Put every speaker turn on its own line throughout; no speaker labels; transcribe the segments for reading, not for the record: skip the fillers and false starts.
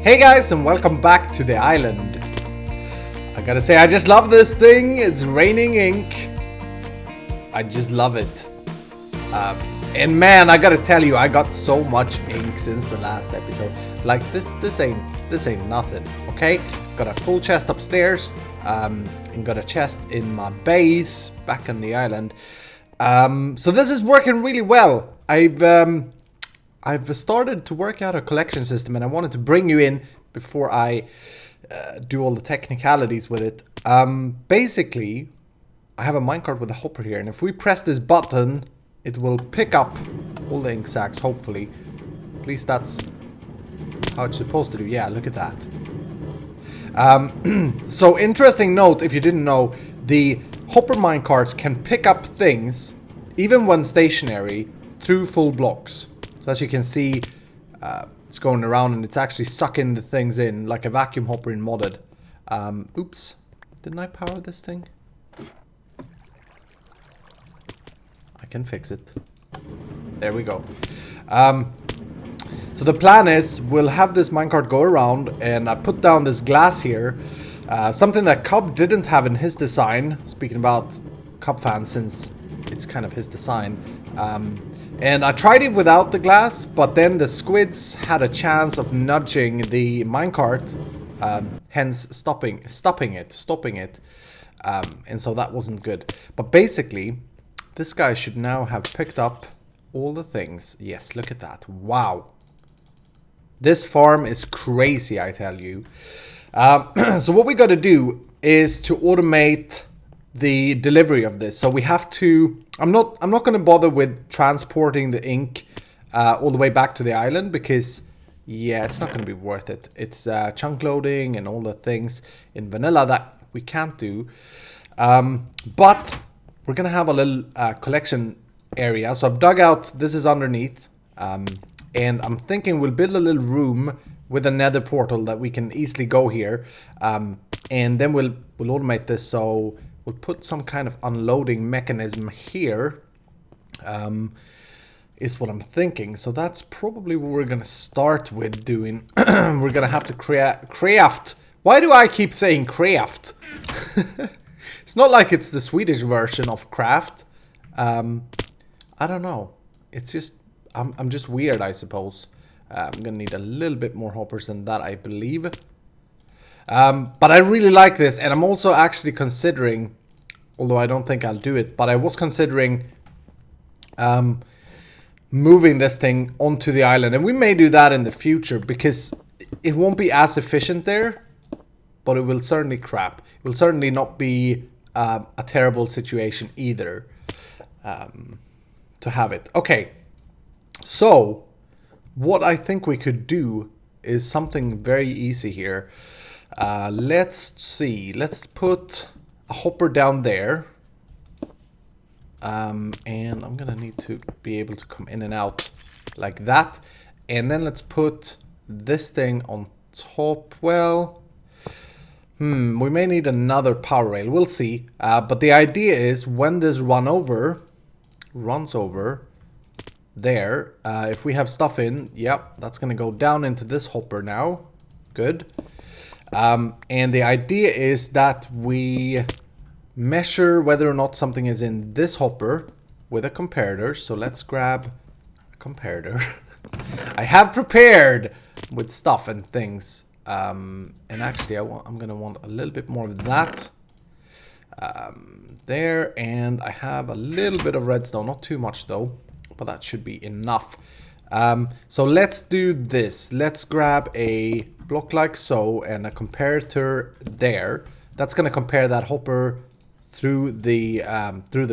Hey guys, and welcome back to the island. I gotta say, I just love this thing. It's raining ink. I just love it. And man, I gotta tell you, I got so much ink since the last episode. Like this ain't nothing. Okay, got a full chest upstairs. And got a chest in my base back on the island. So this is working really well. I've started to work out a collection system, and I wanted to bring you in before I do all the technicalities with it. Basically, I have a minecart with a hopper here, and if we press this button, it will pick up all the ink sacks, hopefully. At least that's how it's supposed to do. Yeah, look at that. So, interesting note, if you didn't know, the hopper minecarts can pick up things, even when stationary, through full blocks. So as you can see, it's going around and it's actually sucking the things in like a vacuum hopper in modded. Oops, didn't I power this thing? I can fix it. There we go. So the plan is we'll have this minecart go around, and I put down this glass here. Something that Cub didn't have in his design. Speaking about Cub fans, since it's kind of his design. And I tried it without the glass, but then the squids had a chance of nudging the minecart, hence stopping it. And so that wasn't good. But basically, this guy should now have picked up all the things. Yes, look at that. Wow. This farm is crazy, I tell you. So what we got to do is to automate the delivery of this. So we have to... I'm not going to bother with transporting the ink all the way back to the island, because yeah, it's not going to be worth it. It's chunk loading and all the things in vanilla that we can't do. But we're going to have a little collection area. So I've dug out, this is underneath, and I'm thinking we'll build a little room with a nether portal that we can easily go here, and then we'll automate this. So we'll put some kind of unloading mechanism here, is what I'm thinking. So that's probably what we're going to start with doing. We're going to have to craft. Why do I keep saying craft? It's not like it's the Swedish version of craft. I don't know. It's just, I'm just weird, I suppose. I'm going to need a little bit more hoppers than that, I believe. But I really like this, and I'm also actually considering, although I don't think I'll do it, but I was considering moving this thing onto the island, and we may do that in the future, because it won't be as efficient there, but it will certainly crap. It will certainly not be a terrible situation either to have it. Okay, so what I think we could do is something very easy here. Let's see. Let's put a hopper down there. And I'm gonna need to be able to come in and out like that. And then let's put this thing on top. Well, we may need another power rail. We'll see. But the idea is when this runs over there, if we have stuff in, yep, that's gonna go down into this hopper now. Good. And the idea is that we measure whether or not something is in this hopper with a comparator. So let's grab a comparator. I have prepared with stuff and things. And actually, I'm going to want a little bit more of that. There, and I have a little bit of redstone. Not too much though, but that should be enough. So let's do this. Let's grab a block like so and a comparator there. That's going to compare that hopper through the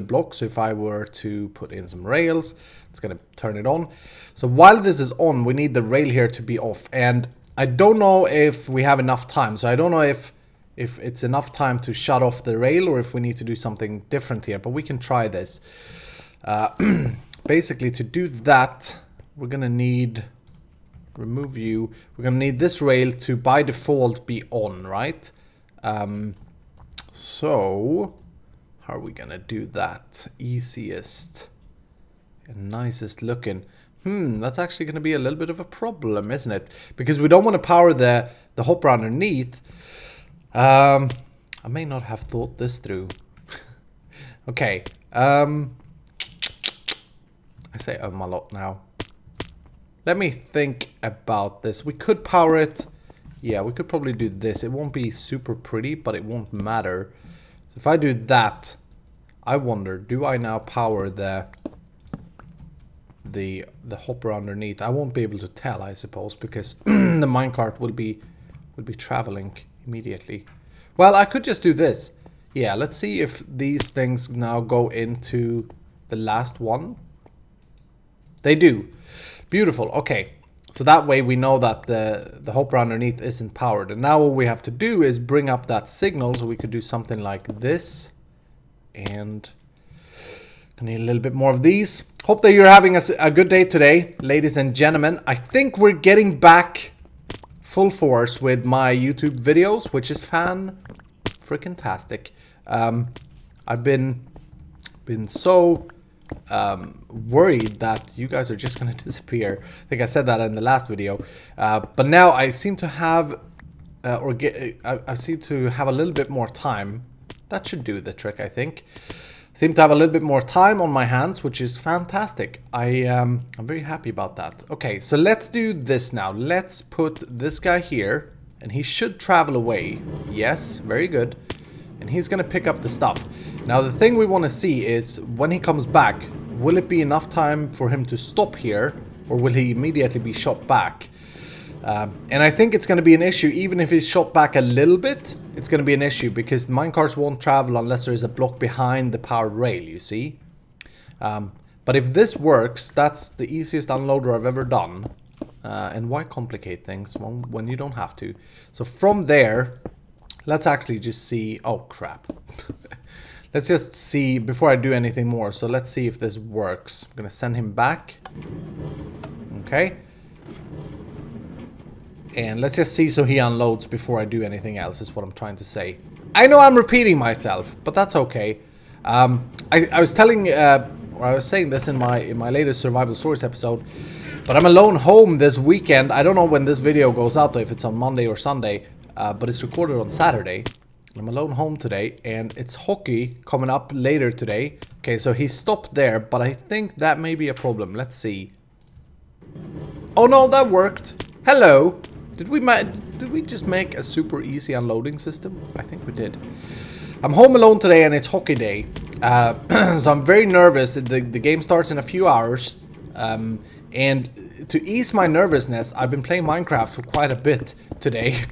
block. So if I were to put in some rails, it's going to turn it on. So while this is on, we need the rail here to be off. And I don't know if we have enough time. So I don't know if it's enough time to shut off the rail, or if we need to do something different here. But we can try this. Basically, to do that, we're going to need, remove view, we're going to need this rail to by default be on, right? So how are we going to do that? Easiest and nicest looking. That's actually going to be a little bit of a problem, isn't it? Because we don't want to power the hopper underneath. I may not have thought this through. Okay. I say a lot now. Let me think about this. We could power it. Yeah, we could probably do this. It won't be super pretty, but it won't matter. So if I do that, I wonder, do I now power the hopper underneath? I won't be able to tell, I suppose, because the minecart will be traveling immediately. Well, I could just do this. Yeah, let's see if these things now go into the last one. They do. Beautiful. Okay. So that way we know that the hopper underneath isn't powered. And now what we have to do is bring up that signal. So we could do something like this. And I need a little bit more of these. Hope that you're having a good day today, ladies and gentlemen. I think we're getting back full force with my YouTube videos, which is fan-freaking-tastic. I've been so worried that you guys are just gonna disappear. I think I said that in the last video, but now I seem to have I seem to have a little bit more time. That should do the trick, I think. Seem to have a little bit more time on my hands, which is fantastic. I'm very happy about that. Okay, so let's do this now. Let's put this guy here, and he should travel away. Yes, very good. And he's gonna pick up the stuff. Now the thing we want to see is when he comes back, will it be enough time for him to stop here, or will he immediately be shot back? And I think it's going to be an issue. Even if he's shot back a little bit, it's going to be an issue because minecarts won't travel unless there is a block behind the powered rail, you see. But if this works, that's the easiest unloader I've ever done. And why complicate things when you don't have to? So from there, let's actually just see... Oh, crap. Let's just see before I do anything more. So let's see if this works. I'm going to send him back. Okay. And let's just see so he unloads before I do anything else is what I'm trying to say. I know I'm repeating myself, but that's okay. I was telling, or I was saying this in my latest Survival Stories episode, but I'm alone home this weekend. I don't know when this video goes out though, if it's on Monday or Sunday, but it's recorded on Saturday. I'm alone home today, and it's hockey coming up later today. Okay, so he stopped there, but I think that may be a problem. Let's see. Oh no, that worked. Hello. Did we just make a super easy unloading system? I think we did. I'm home alone today, and it's hockey day. So I'm very nervous. The game starts in a few hours. And to ease my nervousness, I've been playing Minecraft for quite a bit today.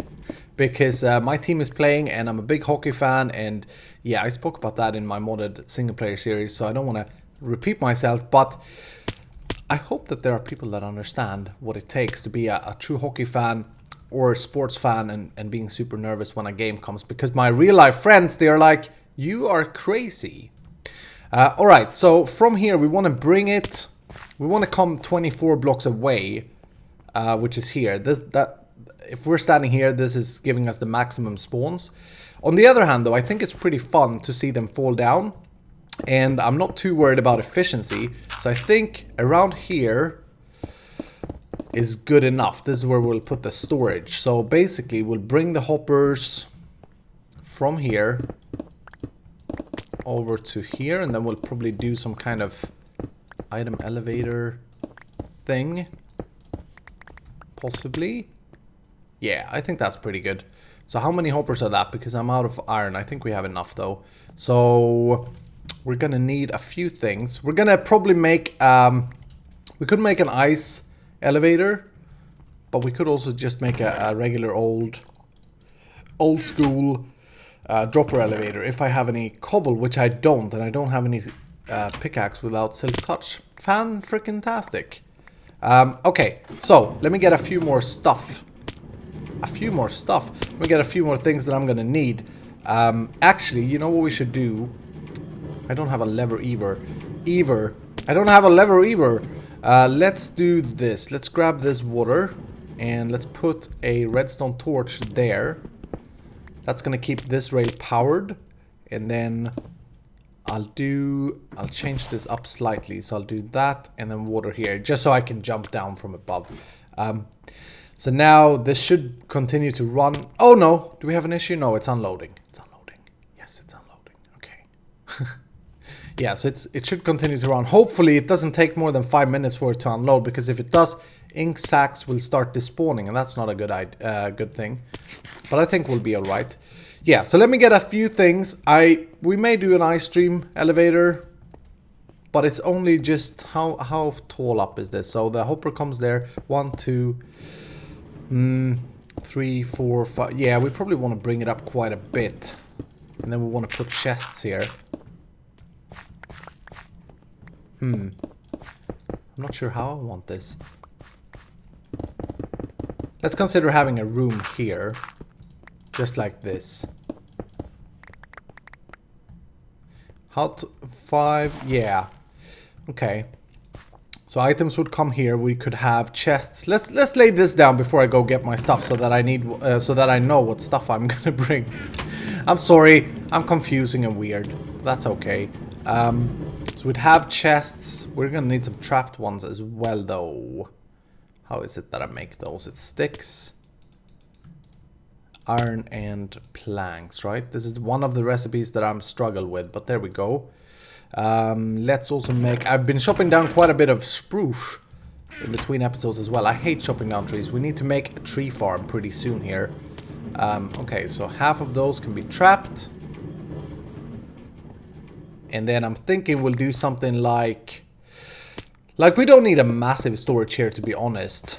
Because my team is playing and I'm a big hockey fan, and yeah, I spoke about that in my modded single player series, so I don't want to repeat myself, but I hope that there are people that understand what it takes to be a true hockey fan or a sports fan and being super nervous when a game comes, because my real life friends, they are like, you are crazy. Alright, so from here we want to bring it, we want to come 24 blocks away, which is here. If we're standing here, this is giving us the maximum spawns. On the other hand, though, I think it's pretty fun to see them fall down. And I'm not too worried about efficiency. So I think around here is good enough. This is where we'll put the storage. So basically, we'll bring the hoppers from here over to here. And then we'll probably do some kind of item elevator thing. Possibly. Yeah, I think that's pretty good. So how many hoppers are that? Because I'm out of iron. I think we have enough though. So we're gonna need a few things. We're gonna probably make we could make an ice elevator, but we could also just make a regular old school dropper elevator if I have any cobble, which I don't, and I don't have any pickaxe without silk touch. Fan-freaking-tastic. Okay, so let me get a few more stuff. Let me get a few more things that I'm gonna need. Actually, you know what we should do? I don't have a lever either. I don't have a lever either. Let's do this. Let's grab this water and let's put a redstone torch there. That's gonna keep this rail powered. And then I'll change this up slightly. So I'll do that and then water here, just so I can jump down from above. So now this should continue to run. Oh no, do we have an issue? No, it's unloading. It's unloading. Yes, it's unloading. Okay. Yeah, so it should continue to run. Hopefully it doesn't take more than 5 minutes for it to unload, because if it does, ink sacs will start despawning, and that's not a good thing. But I think we'll be all right. Yeah, so let me get a few things. We may do an ice stream elevator, but it's only just how tall up is this? So the hopper comes there. 1, 2, 3, 4, 5. Yeah, we probably want to bring it up quite a bit, and then we want to put chests here. I'm not sure how I want this. Let's consider having a room here, just like this. 5, yeah. Okay. So items would come here. We could have chests. Let's lay this down before I go get my stuff, so that I know what stuff I'm gonna bring. I'm sorry, I'm confusing and weird. That's okay. So we'd have chests. We're gonna need some trapped ones as well, though. How is it that I make those? It's sticks, iron, and planks, right? This is one of the recipes that I'm struggle with, but there we go. Let's also make... I've been chopping down quite a bit of spruce in between episodes as well. I hate chopping down trees. We need to make a tree farm pretty soon here. Okay, so half of those can be trapped. And then I'm thinking we'll do something like we don't need a massive storage here, to be honest.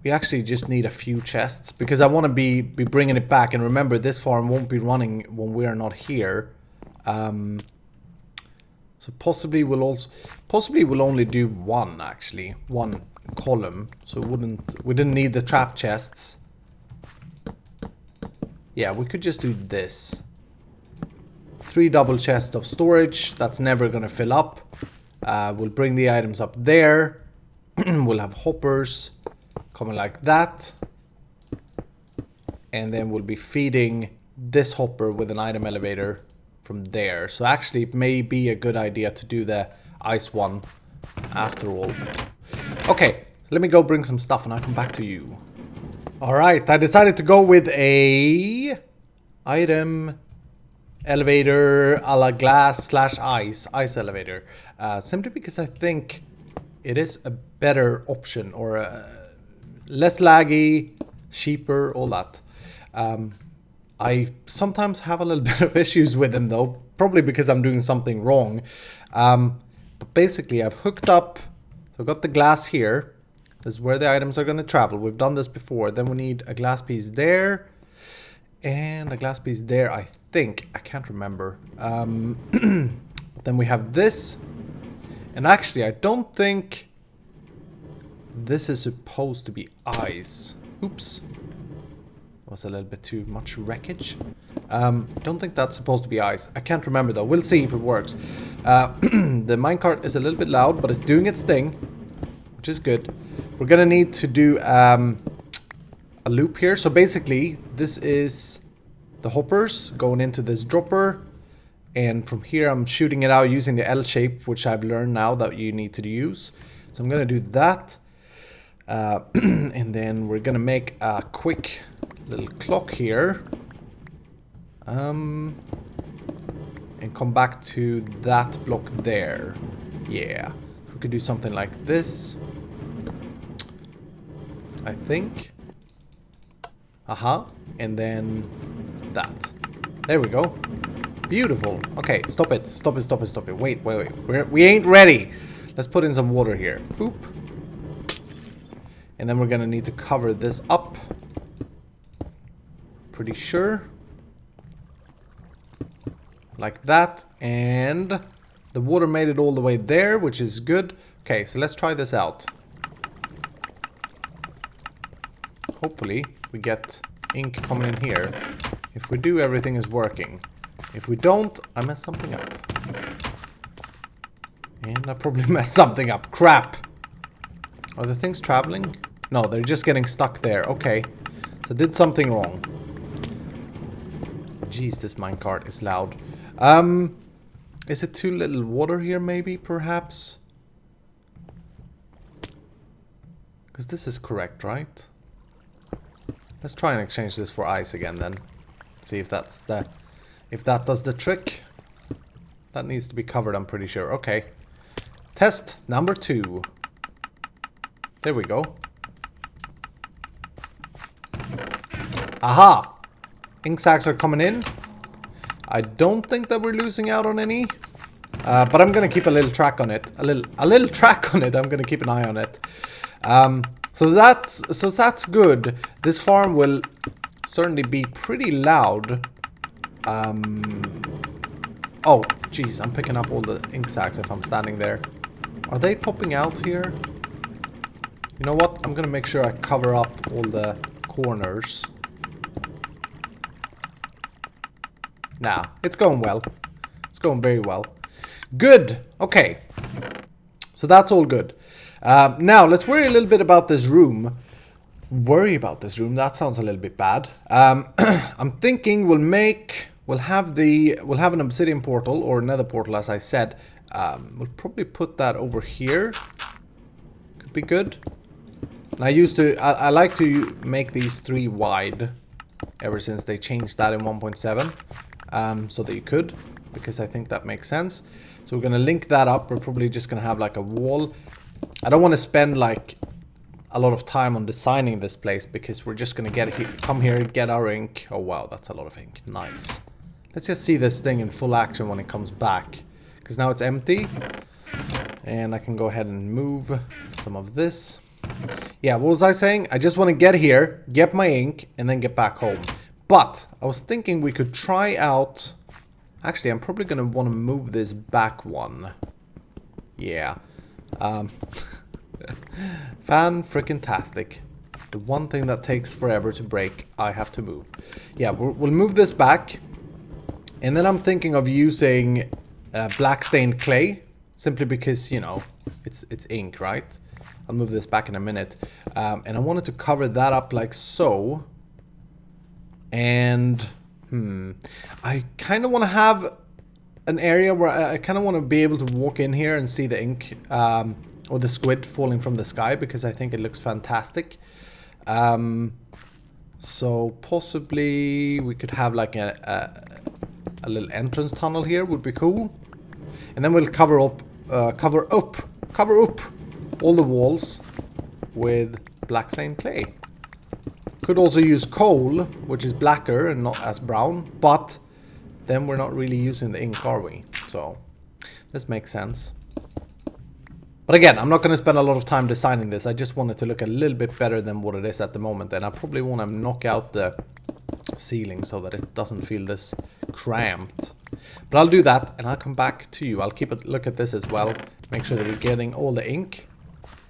We actually just need a few chests, because I want to be bringing it back. And remember, this farm won't be running when we are not here. So possibly we'll only do one, actually, one column. So we didn't need the trap chests. Yeah, we could just do this. 3 double chests of storage. That's never gonna fill up. We'll bring the items up there. We'll have hoppers coming like that. And then we'll be feeding this hopper with an item elevator from there. So actually it may be a good idea to do the ice one after all. Okay, so let me go bring some stuff and I'll come back to you. Alright, I decided to go with a item elevator a la glass / ice elevator. Simply because I think it is a better option, or less laggy, cheaper, all that. I sometimes have a little bit of issues with them though, probably because I'm doing something wrong. But basically I've hooked up, so I've got the glass here. This is where the items are going to travel. We've done this before. Then we need a glass piece there. And a glass piece there, I think. I can't remember. Then we have this. And actually, I don't think this is supposed to be ice. Oops. That was a little bit too much wreckage. Don't think that's supposed to be ice. I can't remember though. We'll see if it works. The minecart is a little bit loud, but it's doing its thing, which is good. We're gonna need to do a loop here. So basically, this is the hoppers going into this dropper. And from here, I'm shooting it out using the L shape, which I've learned now that you need to use. So I'm gonna do that. And then we're gonna make a quick little clock here. And come back to that block there. Yeah. We could do something like this, I think. And then that. There we go. Beautiful. Okay, stop it. Stop it. Wait. We ain't ready. Let's put in some water here. Boop. And then we're gonna need to cover this up. Pretty sure. Like that. And the water made it all the way there, which is good. Okay, so let's try this out. Hopefully we get ink coming in here. If we do, everything is working. If we don't, I mess something up. And I probably messed something up. Crap! Are the things traveling? No, they're just getting stuck there. Okay. So I did something wrong. Jeez, this minecart is loud. Is it too little water here maybe, perhaps? Because this is correct, right? Let's try and exchange this for ice again then. See if that's the... If that does the trick. That needs to be covered, I'm pretty sure. Okay. Test number 2. There we go. Aha! Ink sacs are coming in. I don't think that we're losing out on any. But I'm gonna keep a little track on it. A little track on it. I'm gonna keep an eye on it. So that's good. This farm will certainly be pretty loud. Oh, jeez, I'm picking up all the ink sacs if I'm standing there. Are they popping out here? You know what? I'm gonna make sure I cover up all the corners. Nah, it's going well. It's going very well. Good. Okay. So that's all good. Now, let's worry a little bit about this room. Worry about this room? That sounds a little bit bad. I'm thinking we'll have an obsidian portal or nether portal, as I said. We'll probably put that over here. Could be good. And I like to make these 3 wide ever since they changed that in 1.7. So that you could, because I think that makes sense. So we're gonna link that up. We're probably just gonna have like a wall. I don't want to spend like a lot of time on designing this place because we're just gonna come here and get our ink. Oh wow, that's a lot of ink. Nice. Let's just see this thing in full action when it comes back, because now it's empty. And I can go ahead and move some of this. Yeah, what was I saying? I just want to get here, get my ink, and then get back home. But I was thinking we could try out... Actually, I'm probably going to want to move this back one. Yeah. Fan-frickin-tastic. The one thing that takes forever to break, I have to move. Yeah, we'll move this back. And then I'm thinking of using black stained clay. Simply because, you know, it's ink, right? I'll move this back in a minute. And I wanted to cover that up like so. And I kind of want to have an area where I kind of want to be able to walk in here and see the ink or the squid falling from the sky, because I think it looks fantastic. So possibly we could have like a little entrance tunnel here would be cool. And then we'll cover up all the walls with black stained clay. Could also use coal, which is blacker and not as brown, but then we're not really using the ink, are we? So this makes sense. But again, I'm not going to spend a lot of time designing this. I just want it to look a little bit better than what it is at the moment, and I probably want to knock out the ceiling so that it doesn't feel this cramped. But I'll do that, and I'll come back to you. I'll keep a look at this as well, make sure that we're getting all the ink,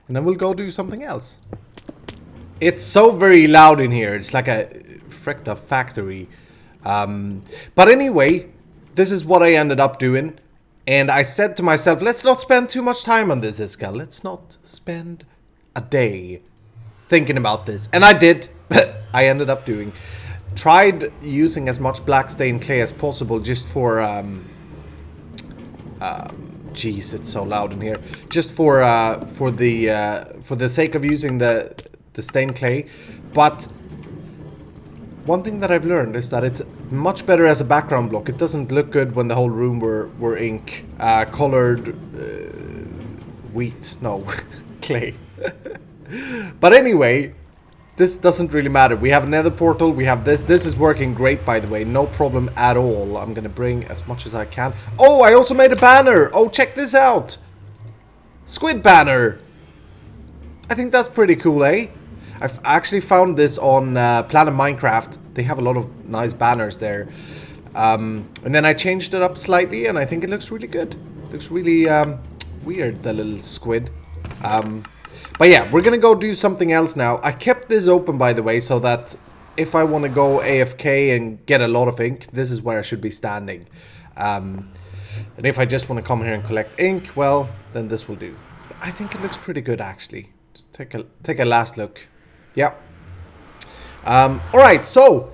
and then we'll go do something else. It's so very loud in here. It's like a fricked up factory. But anyway, this is what I ended up doing. And I said to myself, let's not spend too much time on this, Iskall. Let's not spend a day thinking about this. And I did. I ended up doing. Tried using as much black stained clay as possible just for... jeez, it's so loud in here. Just for the sake of using the stained clay. But one thing that I've learned is that it's much better as a background block. It doesn't look good when the whole room were ink colored wheat. No, clay. But anyway, this doesn't really matter. We have another portal. We have this. This is working great, by the way. No problem at all. I'm gonna bring as much as I can. Oh, I also made a banner. Oh, check this out. Squid banner. I think that's pretty cool, eh? I've actually found this on Planet Minecraft. They have a lot of nice banners there. And then I changed it up slightly, and I think it looks really good. It looks really weird, the little squid. But yeah, we're gonna go do something else now. I kept this open, by the way, so that if I want to go AFK and get a lot of ink, this is where I should be standing. And if I just want to come here and collect ink, well, then this will do. I think it looks pretty good, actually. Just take a last look. Yeah. Alright, so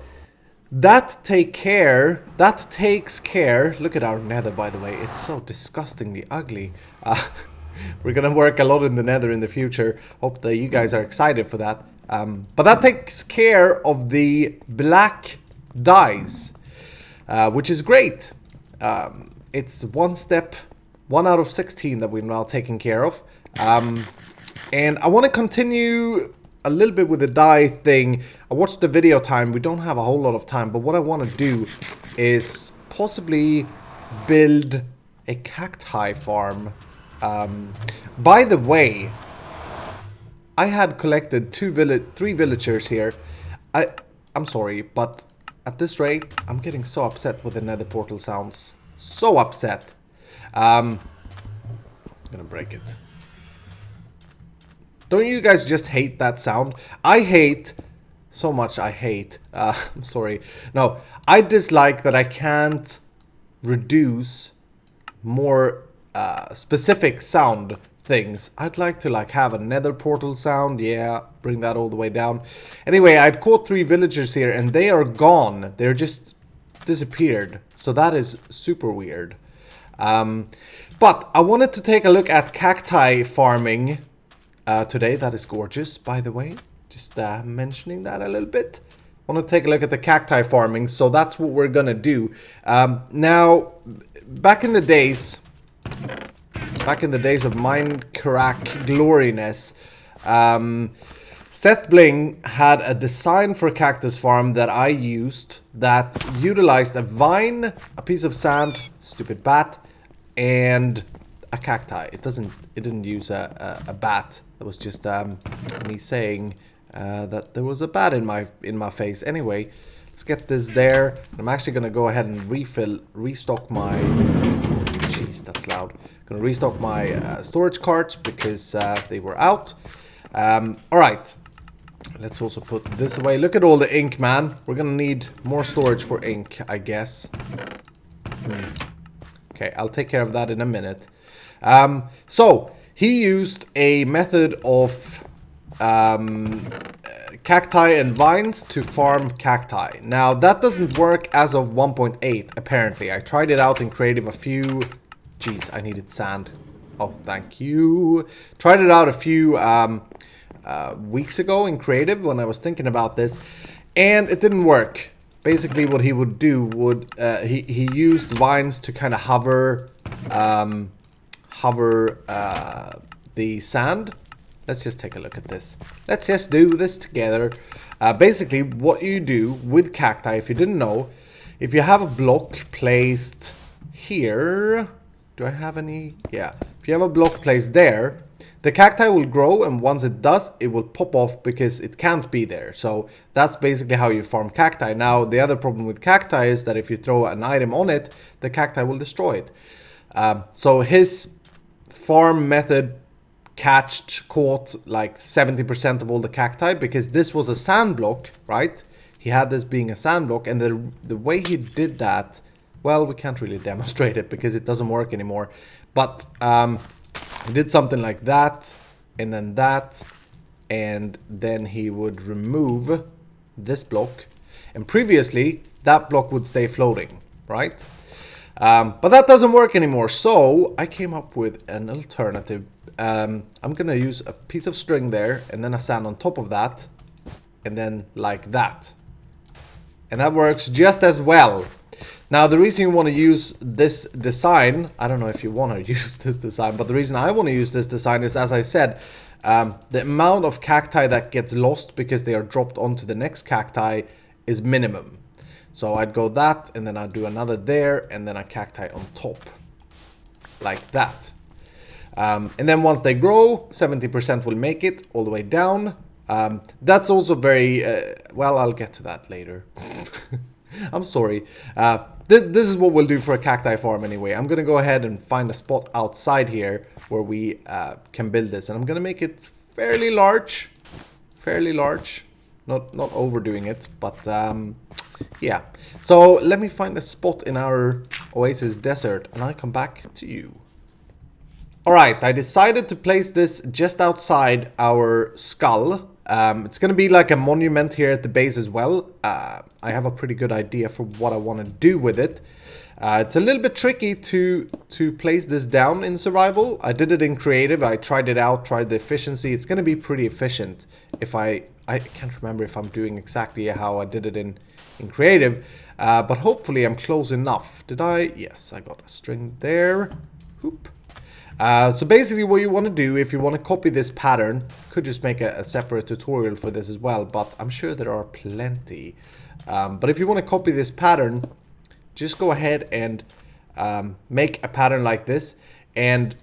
That takes care. Look at our nether, by the way. It's so disgustingly ugly. We're gonna work a lot in the nether in the future. Hope that you guys are excited for that. But that takes care of the black dyes, which is great. It's 1 out of 16 that we're now taking care of. And I want to continue a little bit with the dye thing. I watched the video time. We don't have a whole lot of time, but what I want to do is possibly build a cacti farm. By the way, I had collected 3 villagers here. I'm sorry, but at this rate, I'm getting so upset with the nether portal sounds. So upset. I'm gonna break it. Don't you guys just hate that sound? I hate so much. I'm sorry. No, I dislike that I can't reduce more specific sound things. I'd like to have a nether portal sound. Yeah, bring that all the way down. Anyway, I'd caught 3 villagers here and they are gone. They're just disappeared. So that is super weird. But I wanted to take a look at cacti farming today. That is gorgeous, by the way. Just mentioning that a little bit. I want to take a look at the cacti farming, so that's what we're gonna do. Now, back in the days of Minecraft gloriness, Seth Bling had a design for a cactus farm that I used that utilized a vine, a piece of sand, stupid bat, and a cacti. It didn't use a bat. It was just me saying that there was a bat in my face. Anyway, let's get this there. I'm actually gonna go ahead and restock my. Jeez, that's loud. Gonna restock my storage carts because they were out. All right. Let's also put this away. Look at all the ink, man. We're gonna need more storage for ink, I guess. Okay, I'll take care of that in a minute. So, he used a method of cacti and vines to farm cacti. Now, that doesn't work as of 1.8, apparently. I tried it out in creative a few... Jeez, I needed sand. Oh, thank you. Tried it out a few weeks ago in creative when I was thinking about this, and it didn't work. Basically, what he would do would he used vines to kind of hover the sand. Let's just take a look at this. Let's just do this together. Basically, what you do with cacti, if you didn't know, if you have a block placed here, do I have any? Yeah. If you have a block placed there, the cacti will grow, and once it does, it will pop off because it can't be there. So that's basically how you farm cacti. Now, the other problem with cacti is that if you throw an item on it, the cacti will destroy it. So his farm method caught like 70% of all the cacti because this was a sand block, right? He had this being a sand block, and the way he did that, well, we can't really demonstrate it because it doesn't work anymore. But he did something like that, and then he would remove this block, and previously that block would stay floating, right? But that doesn't work anymore, so I came up with an alternative. I'm gonna use a piece of string there, and then a sand on top of that, and then like that. And that works just as well. Now, the reason you want to use this design, I don't know if you want to use this design, but the reason I want to use this design is, as I said, the amount of cacti that gets lost because they are dropped onto the next cacti is minimum. So I'd go that, and then I'd do another there, and then a cacti on top. Like that. And then once they grow, 70% will make it all the way down. That's also very, well, I'll get to that later. I'm sorry. This is what we'll do for a cacti farm anyway. I'm going to go ahead and find a spot outside here where we can build this. And I'm going to make it fairly large. Fairly large. Not overdoing it, but yeah. So let me find a spot in our oasis desert and I'll come back to you. Alright, I decided to place this just outside our skull. It's going to be like a monument here at the base as well. I have a pretty good idea for what I want to do with it. It's a little bit tricky to place this down in survival. I did it in creative. I tried it out, tried the efficiency. It's going to be pretty efficient. If I can't remember if I'm doing exactly how I did it in creative. But hopefully I'm close enough. Did I? Yes, I got a string there. Whoop. So basically what you want to do, if you want to copy this pattern, could just make a separate tutorial for this as well, but I'm sure there are plenty. But if you want to copy this pattern, just go ahead and make a pattern like this, and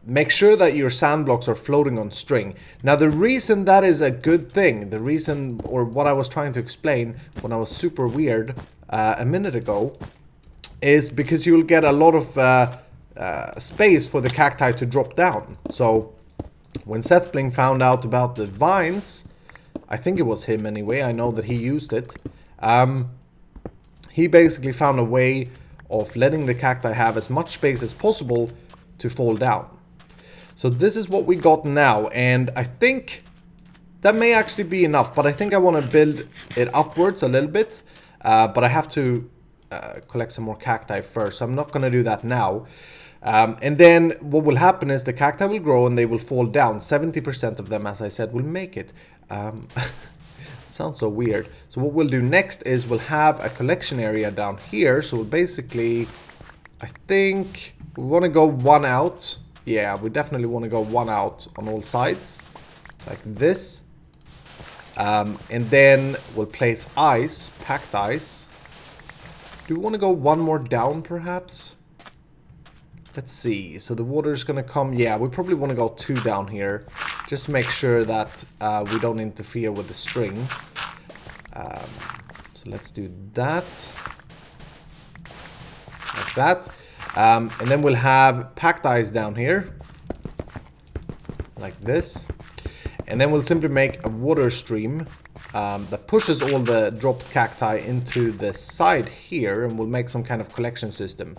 make sure that your sand blocks are floating on string. Now the reason that is a good thing, the reason, or what I was trying to explain when I was super weird a minute ago, is because you'll get a lot of space for the cacti to drop down. So when Sethbling found out about the vines, I think it was him anyway, I know that he used it, he basically found a way of letting the cacti have as much space as possible to fall down. So this is what we got now, and I think that may actually be enough, but I think I want to build it upwards a little bit, but I have to collect some more cacti first, so I'm not going to do that now. And then what will happen is the cacti will grow and they will fall down. 70% of them, as I said, will make it. It sounds so weird. So what we'll do next is we'll have a collection area down here. So we'll basically, I think we want to go one out. Yeah, we definitely want to go one out on all sides, like this. And then we'll place ice, packed ice. Do we want to go one more down perhaps? Let's see, so the water is going to come, yeah, we probably want to go 2 down here, just to make sure that we don't interfere with the string. So let's do that, like that, and then we'll have packed ice down here, like this, and then we'll simply make a water stream that pushes all the dropped cacti into the side here, and we'll make some kind of collection system.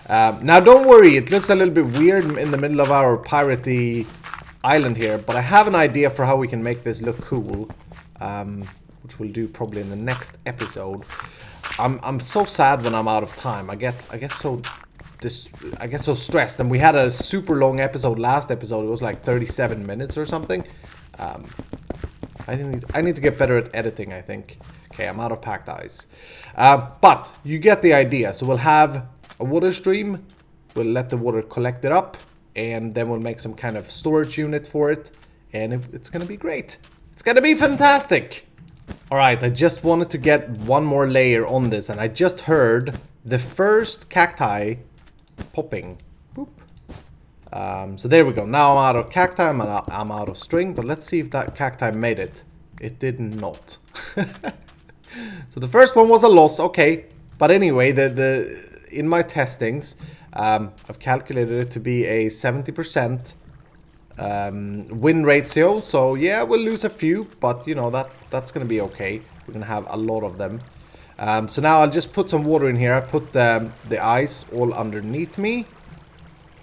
Now don't worry, it looks a little bit weird in the middle of our piratey island here, but I have an idea for how we can make this look cool, which we'll do probably in the next episode. I'm so sad when I'm out of time. I get so stressed, and we had a super long episode last episode. It was like 37 minutes or something. I need to get better at editing, I think. Okay, I'm out of packed ice. But you get the idea. So we'll have a water stream, we'll let the water collect it up, and then we'll make some kind of storage unit for it, and it's gonna be great. It's gonna be fantastic! Alright, I just wanted to get one more layer on this, and I just heard the first cacti popping. Boop. So there we go. Now I'm out of cacti, I'm out of string, but let's see if that cacti made it. It did not. So the first one was a loss, okay. But anyway, in my testings, I've calculated it to be a 70% win ratio. So yeah, we'll lose a few, but you know, that's gonna be okay. We're gonna have a lot of them. So now I'll just put some water in here. I put the ice all underneath me.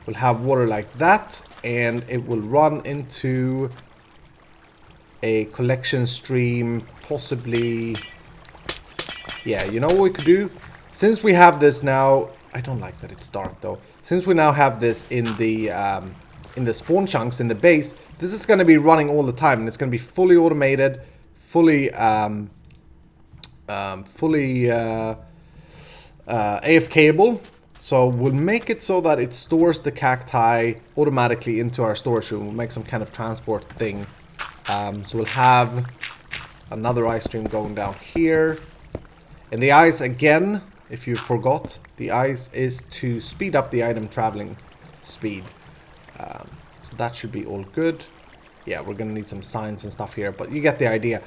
We'll have water like that, and it will run into a collection stream, possibly. Yeah, you know what we could do? Since we have this now, I don't like that it's dark though. Since we now have this in the spawn chunks in the base, this is going to be running all the time, and it's going to be fully automated, fully AFKable. So we'll make it so that it stores the cacti automatically into our storage room. We'll make some kind of transport thing. So we'll have another ice stream going down here. And the ice, again, if you forgot, the ice is to speed up the item traveling speed. So that should be all good. Yeah, we're going to need some signs and stuff here, but you get the idea.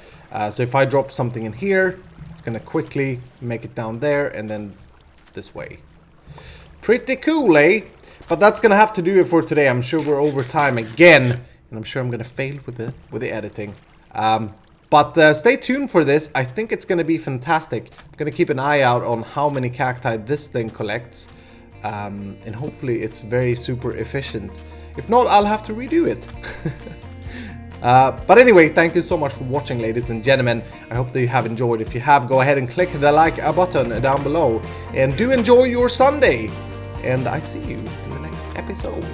So if I drop something in here, it's going to quickly make it down there and then this way. Pretty cool, eh? But that's going to have to do it for today. I'm sure we're over time again, and I'm sure I'm going to fail with the editing. But stay tuned for this. I think it's going to be fantastic. I'm going to keep an eye out on how many cacti this thing collects. And hopefully it's very super efficient. If not, I'll have to redo it. But anyway, thank you so much for watching, ladies and gentlemen. I hope that you have enjoyed. If you have, go ahead and click the like button down below. And do enjoy your Sunday. And I see you in the next episode.